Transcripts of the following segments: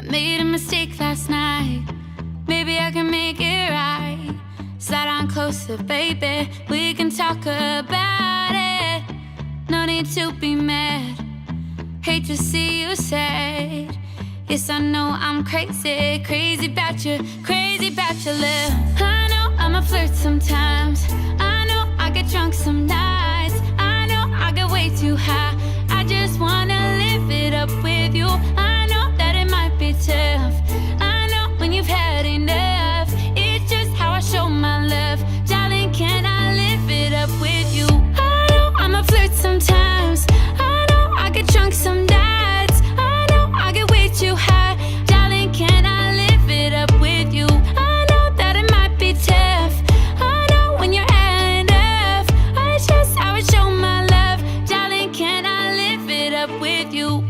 Made a mistake last night. Maybe I can make it right. Slide on closer, baby. We can talk about it. No need to be mad. Hate to see you sad. Yes, I know I'm crazy, crazy about you, crazy about your love. I know I'm a flirt sometimes. I know I get drunk some nights. I know I get way too high. I just wanna live it up with you. I know that it might be tough. I know when you've had enough. It's just how I show my love. Darling, can I live it up with you? I know I'm a flirt sometimes. I know I get drunk some nights. I know I get way too high. Darling, can I live it up with you? I know that it might be tough. I know when you're had enough. It's just how I show my love. Darling, can I live it up with you?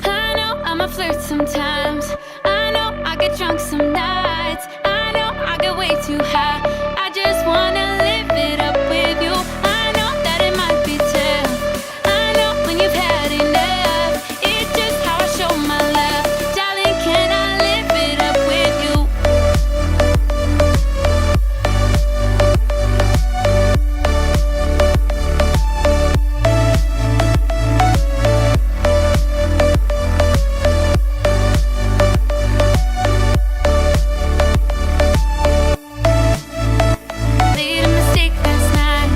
I know I'm a flirt sometimes. I know I get drunk some nights. I know I get way too high. I just wanna live it up with you. I know that it might be tough. I know when you've had enough. It's just how I show my love. Darling, can I live it up with you? Made a mistake last night.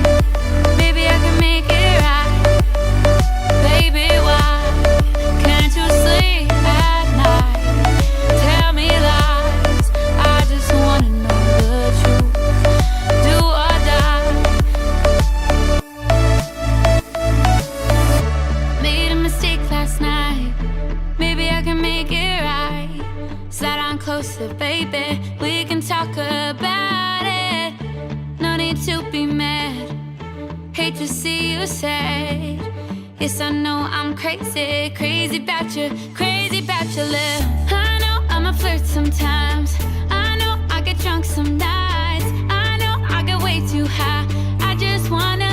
Maybe I can make it right. Baby, why can't you sleep at night? Tell me lies. I just wanna know the truth. Do or die. Made a mistake last night. Maybe I can make it right. Slide on closer, baby. We can talk about it. No need to be mad. Hate to see you sad. Yes, I know I'm crazy, crazy about you, crazy about your love. I know I'm a flirt sometimes. I know I get drunk some nights. I know I get way too high. I just wanna